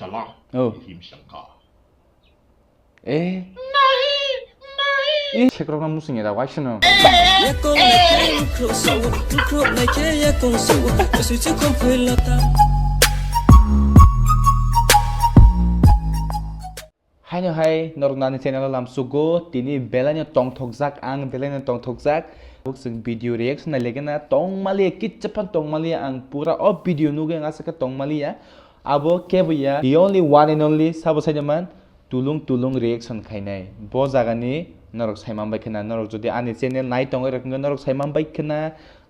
चला Oh. Him Shankar. Check out musingnya why shono. Hai no hai, norunani channel lam sugo, tini belanya tong thokjak ang belanya tong thokjak. Boxing video reaction na legena tong mali kit chapan tong mali ang pura of video nuge ngasaka tong mali ya. Abo kebuya the only one and only sabo sajaman tulung reaction khainai. Bo jagani norok saimam baikena norok jodi ani channel nai tong eroknga norok saimam baikena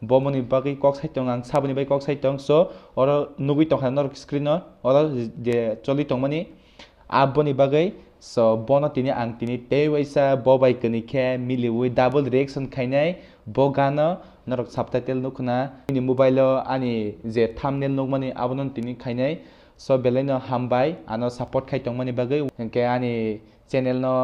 bomoni bagi kok saitong ang saboni bai kok saitong so oro nugui tong han norok screen no oro de choli tong mani aboni bagai so bono tini ang tini tewaisa bobai kani ke miliwi double reaction khainai bo gano norok subtitle nukna ini mobile ani je thumbnail nukmani abonon tini khainai so beleno hambai ano support khaitong mani bagai ke ani channel no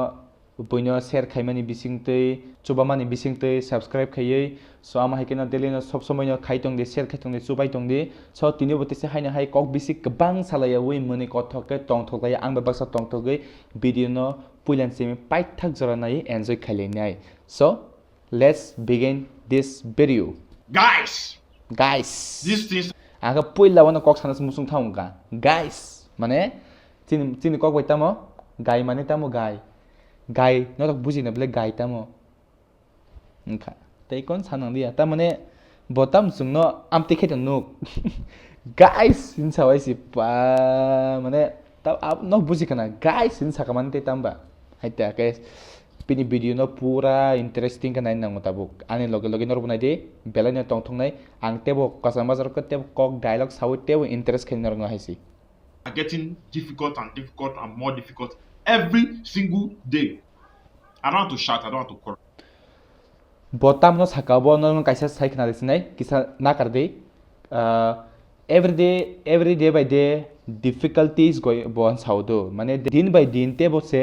buino share khaimani bisingtei chubamani bisingtei subscribe khaiei so ama haikena delino sob somoi no khaitong de share khaitong de chubai tong de so tini botise haina hai kok bisik kebang salaya wi mani kothok ke tong thoklai ang babaksa tong thogai video no puilan semi paithak joranai enjoy khailenai so let's begin this video Guys, guys things aga puila wana kok sanas musung thaunga guys mane chini kok baitamo gai mane tamo gai no tak buji na bele gai tamo ngka tei kon sanang dia ta mane botam sungno amti khetong nuk guys sin sawai si pa mane ta no buji kana guys sin sakaman te tamba haita ke pini video no pura interesting kana nang tabuk ani loge nor bunai de belanya tong thong nai ang tebo kasama jar ko tebo kok dialogue sawu tebo interest khin nor nga haisi are getting difficult and more difficult every single day. I don't want to shout, I don't want to call. botam no sakabo no kaisa sai khna desnai kisa na kar de every day by day difficulties go bon saudo mane din by din tebo se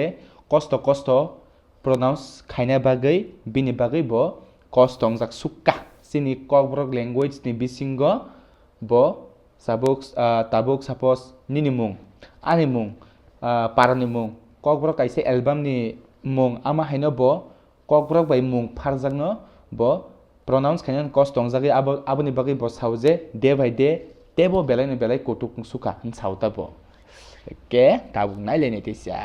kosto pronounce khaina bagai bini bagai bo kostong jak sukka sini kokbrok language ni bisingo bo tabuk suppose nini mung ani mung parani mung kokbrok kaise album ni mung ama haino bo kokbrok bai mung pharjangno bo pronounce khaina kostong jagi aboni bagai bo sauje day by day tebo belai kotuk suka sauta bo ke tabuk nai lene tisa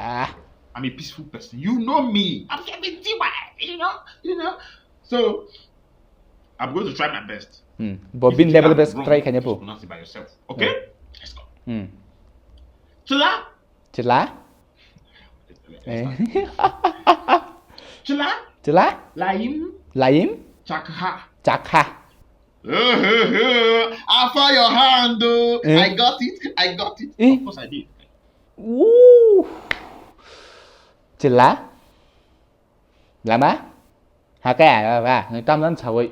I'm a peaceful person. You know me. I'm getting you know. So I'm going to try my best. But bin level best try kanya po. Pronounce it by yourself. Okay? Let's go. Chila. Chila. Laim. Chakha. I saw your hand, though. I got it. Of course I did. Woo. Chila. Lama. Haka ba. Tam nan chawai.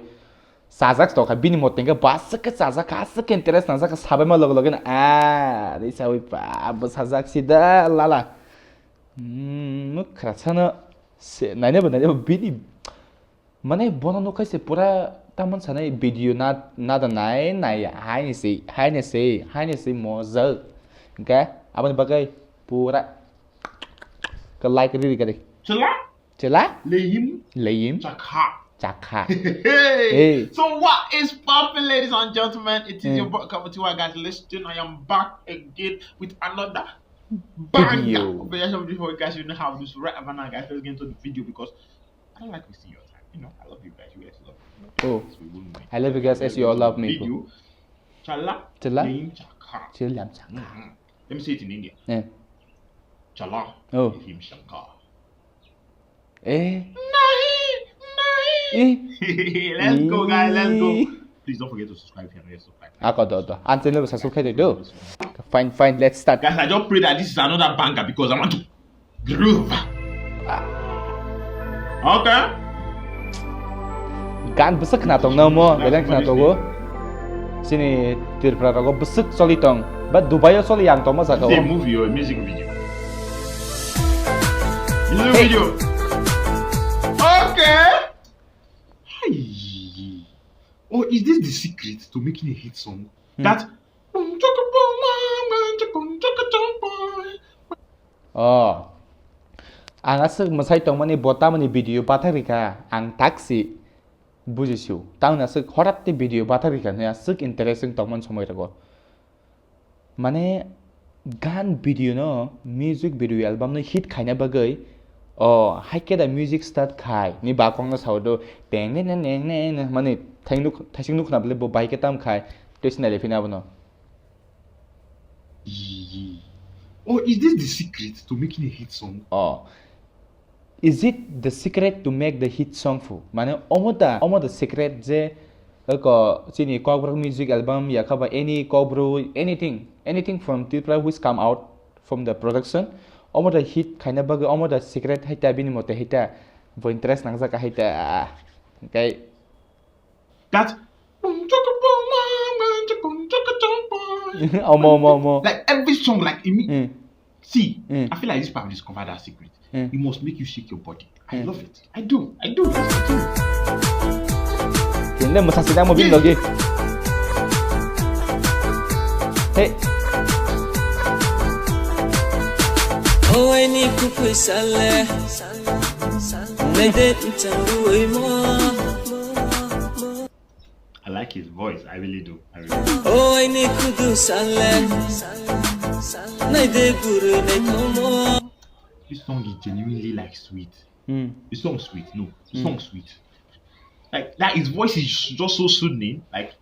Sazak sto ka bini motenga bas ka sazak ka sa interest nan sa ka sabai ma log na dei chawai pa ba sazak sida lala. Mukrachana se naine ba bini mane bono no kaise pura taman sanai video na da nai haine se mo zer. Okay? Abang bagai pura ke like diri kali. Chila. Leim. Chakha. Hey. So what is poppin', ladies and gentlemen? It is your boy Kabatiwa, guys. Listen, I am back again with another banger. Before you guys, you know how to do. So right about now, guys, let's get into the video because I don't like wasting your time. You know, I love you guys. You guys love me. Oh, I love you guys as you all love me. Video. Chala. Leim Chakha. Chilam Chakha. Let me say it in India. Chala. Oh. Him Shankar. Nahi. Let's go, guys. Let's go. Please don't forget to subscribe here. Ako do. Until you subscribe do. Fine. Let's start. Guys, I just pray that this is another banger because I want to groove. Okay. Gan besek na tong na mo. Belang na to go. Sini tirpra go besek soli tong. But Dubai soli yang tong mo sa ko. It's a movie or a music video. Music video. Okay. Or is this the secret to making a hit song? That Ang asik masai tongmani botamani video batharika ang taxi bujisiu taun asik horatti video batharika ne asik interesting tongman somoirago mane gan video no music video album no hit khaina bagai haike da music start khai ni bakong na saudo teng ne mane thaising nuk nable bo bike tam khai tesnale fina bono. Oh, is this the secret to making a hit song? Is it the secret to make the hit song fu? Mane omoda secret je ko chini cover music album ya kaba any cover anything from Tripura which come out from the production omoda hit kaina baga omoda secret haita bini mote haita bo interest nangza ka haita okay that omo like every song like see I feel like this part discovered that secret. It must make you shake your body. I love it. I do. Hindi mo sasina mo bin lagi. Hey. Oh, I need to put sale. I like his voice. I really do. Oh, I need to do sale. This song is genuinely like sweet. This song sweet. No, this song sweet. Like that, his voice is just so soothing. Like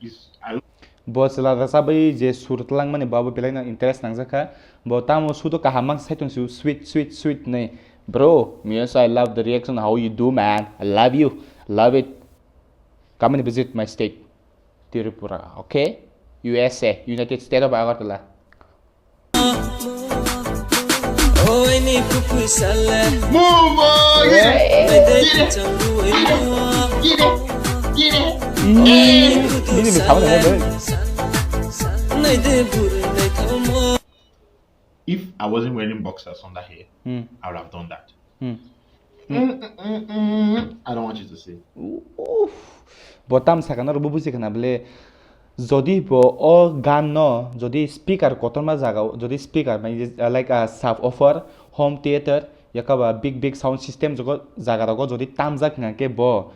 Bos la sabai je surtlang mane babu pelai na interest nang zaka bo tamo sudo kahamang saitun su sweet nei bro yes I love the reaction how you do man I love you love it come and visit my state Tripura okay USA United States of Agartala. Oh, I need to put sale. Move on! Get it! If I wasn't wearing boxers under here, I would have done that. I don't want you to say. Botam sakanar bubusi kana bele jodi bo gan no jodi speaker kotorma jaga jodi speaker like a subwoofer home theater yakaba big sound system jogo jaga rago jodi tamjak ngake bo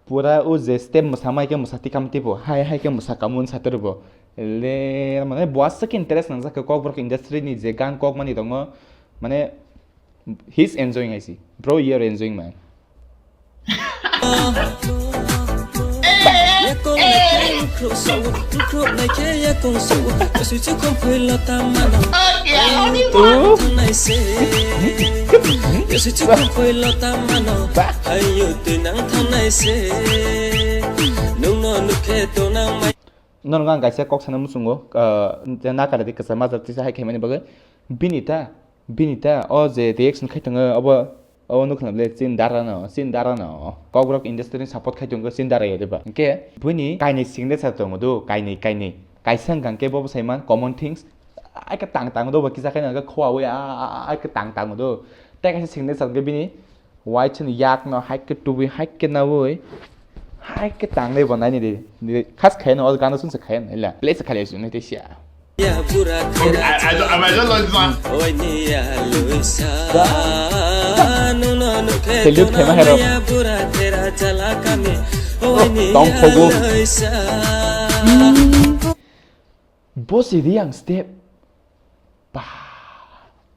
pura o je step musamai ke musati kamti bo hai ke musakamun sater bo le mane boas ke interest nang jaka kok work industry ni je gan kok mani dongo mane he's enjoying I see bro you're enjoying man. Non ngang kaisa kok sana musungo na kada dik sama zati sa hai mani baga binita o je reaction khaitanga aba nuk namle sin darana kogrok industry support khaitung sin dara yeba ke buni kaini signature tong do kaini kaisang gangke bob saiman common things ai ka tang do ba kisa kaina ga khwa we ai ka tang do ta ka signature ge bini white chen yak no hai ka tu bi hai ke na we hai ka tang le bonai ni khas khain ol gana sun sa khain la place khale su ne te sia ya pura I might just launch one. Oh, ni ya luisa no Salute hema hero. Tong Togo. Boss riang step.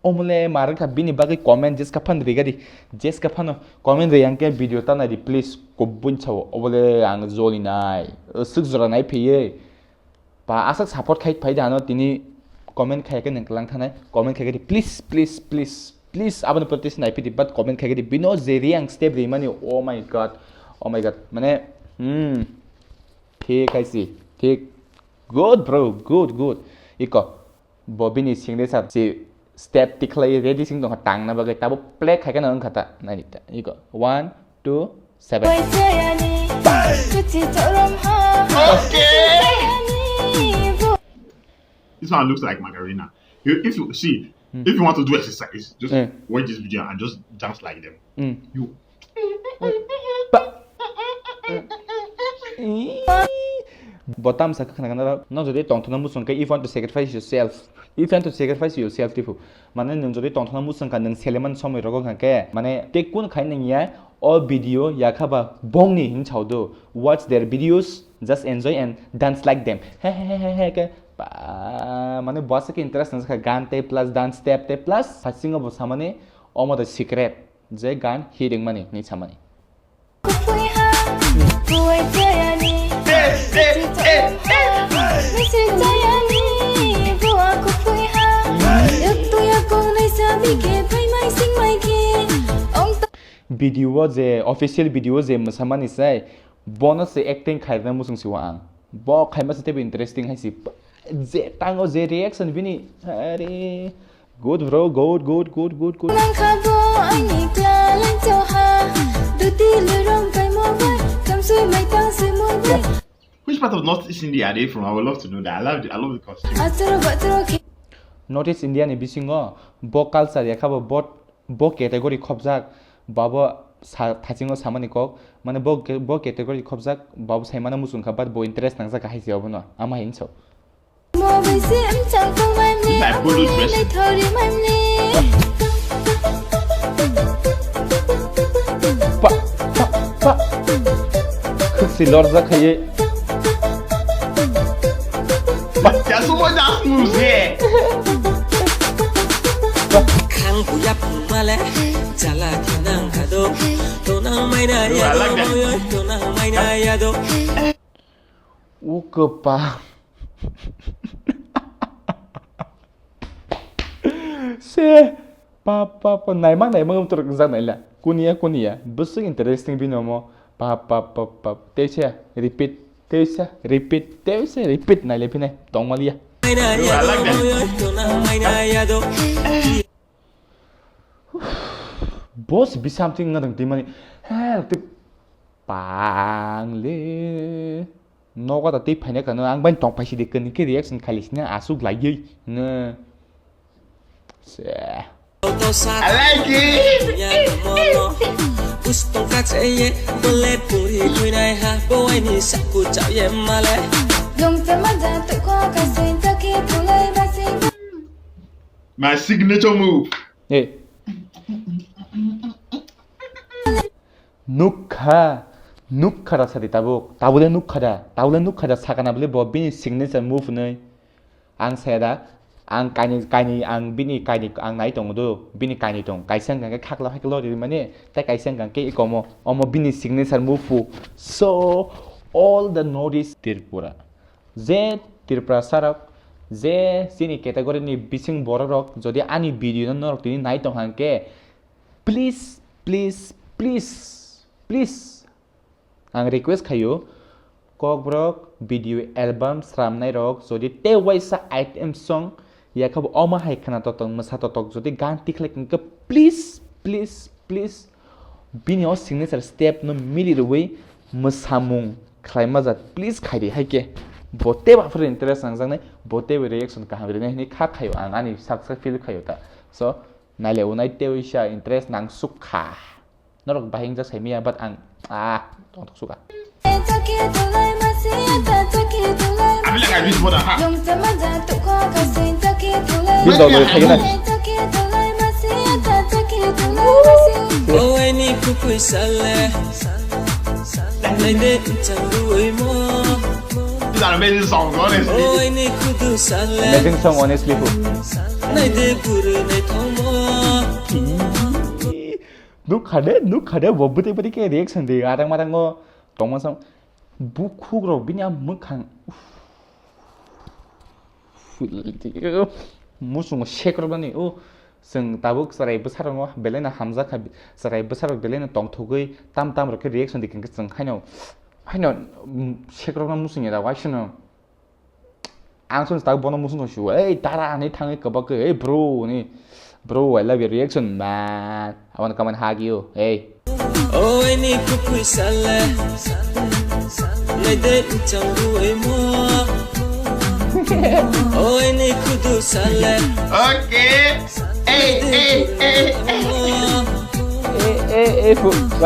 Omle marang ka bini bagai comment jes kapan rigadi jes kapano comment riang ke video ta na di please ko bun chaw obole ang zoli nai suk zora nai phe pa asak support khai phai dano tini comment khai ke nanglang thanai comment khai ke please abang practice nai phi but comment khai ke bino zeriang step ri mani oh my god mane ठीक है सी ठीक good bro good iko bobini singde sa si step tiklai ready sing dong tang na bagai tabo play khai kana ang khata na ni iko 1 2 7 Okay. This one looks like Macarena. If you see, if you want to do exercise, just watch this video and just dance like them. Bottom sa kana no jodi tongthona musung ka if you want to sacrifice yourself tipu mane nung jodi tongthona musung ka nung seleman somoi rogo ke mane tekun khaineng ya all video ya khaba bongni hin chawdo watch their videos just enjoy and dance like them he ke mane boss ke interest nang ka gan te plus dance step te plus passing of samane omo the secret je gan hearing mane ni samane video je official video je musamani sai bonus se acting khaina musung siwa ang bo khaima se te interesting hai si je tango je reaction bini are good bro good Which part of Northeast India are they from? I would love to know that. I love the costume. Northeast India ni bisingo bo culture ya khaba bo category khobjak baba thasingo samani kok mane bo category khobjak babu saimana musung khabat bo interest nangja ka haisi obono ama hincho pa khsi lorja khaye There's so much dance moves here. Kang Puyap Male, Jala Kinang Kado, Tonang Maina Yado, Tonang Maina Yado. Ukapa. Se pa nai mang tur zan ila. Kunia. Busing interesting binomo. Pa. Techa repeat. Nai lepine. Tongmalia. Boss be something ngadang timani. Hell tip pangle. No kata tip hanya kana ang ban tong pasi dekan ke reaction kalisnya asuk lagi. Ne. I like it. My signature move. Hey. Nukhara sadi tabule nukhara sakana bole bo bini signature move nei ang seda ang kaini ang bini kaini ang nai tong do bini kaini tong kaisang ga khakla haklo ri mane ta kaisang ga ke ikomo omo bini signature move so all the notice Tripura je Tripura sarak je sini category ni bising borok jodi ani video norok tini nai tong hangke please ang request khayo kokbrok video album sramnai rok jodi te waisa item song yakab oma haikana totong masa totok jodi gan tiklek ke please bini o signature step no mili roi masamung khlaima jat please khairi haike bote ba for interest ang jangnai bote reaction ka hamre ni kha khayo ang ani saksa feel khayo ta so nale unai te waisa interest nang sukha norok bahing ja saimia bat ang tong suka I feel like I reach more than half. This dog will take it. Oh, I need to put sale. I need to do more. These are amazing songs, honestly. Oh, I need to do sale. Amazing song, honestly. Nukhade bobuti ke reaction de adang madango tongmasam bukhugro binya mukhang musung shekrobani जों दाबो सारायबो सारांगो बेलेना हामजा खा सारायबो सारां बेलेना तंथगै ताम रखे reaction दिखन जों हाइनो शेक्रबना मुसुङे दा वाइसनो आं सन्स दा बनो मुसुङ छु ए तारा नै थाङै कबक ए bro I love your reaction man I want to come and hug you hey oh any kuku sale lede changu emo oh any kudu sale okay hey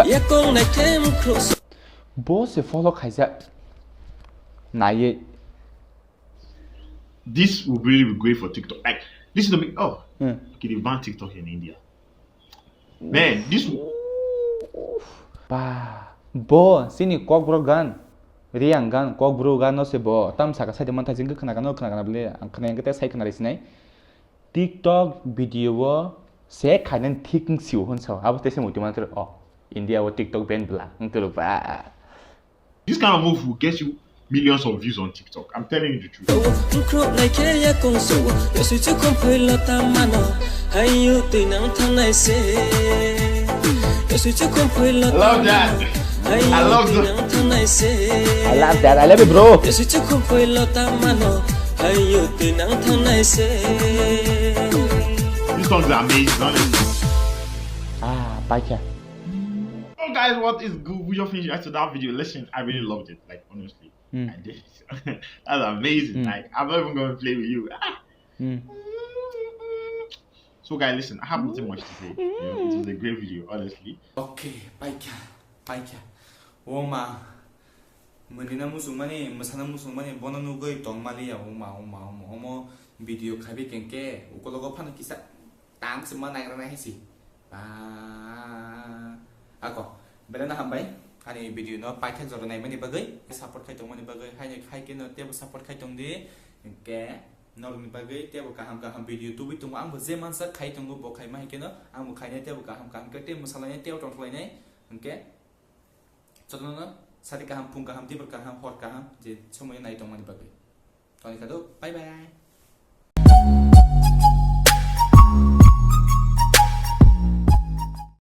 ya kong na kem cross boss follow khaisa Naye. This will really be great for TikTok. Like, listen to me. Oh, Hmm. okay, they ban TikTok in India. Man, this will. Ba. Bo, sini kok bro gan. Riang gan, kok bro gan no se bo. Tam saka sai deman tajing ke kena bele. Ang kena yang kita sai kena risnai. TikTok video wo se kainan thiking siu hon so. Abo tese muti mantra. Oh, India wo TikTok ban bla. Ang tulu ba. This kind of move will get you millions of views on TikTok. I'm telling you the truth. Love that. I love that. I love it, bro. These songs are amazing, honestly. Baca. So guys, what is good? We just finished after that video. Listen, I really loved it. Like, honestly, I did. That's amazing. Like, I'm not even gonna play with you. So guys, listen, I have nothing much to say. You know, it was a great video, honestly. Okay, baca. Oma. Menina musumani, masana musumani, bono nugoi tong mali ya oma video kabi kengke, ukologo panu kisah tang semua naik hisi. Ako, bela na hambai, ani video no pakai zoro naik mani bagai, support kai tong mani bagai, hai ke no tiap support kai tong di, ke nol ni bagai tiap kaham video tu bitung ang zaman sa kai tong go bokai mah ke no, ang bokai ni tiap kaham ke tiap masalahnya tiap tong tulai ni, ke, contoh no, sari kaham pung kaham tiap kaham hot kaham, jadi semuanya naik tong mani bagai. Tony kado, bye bye.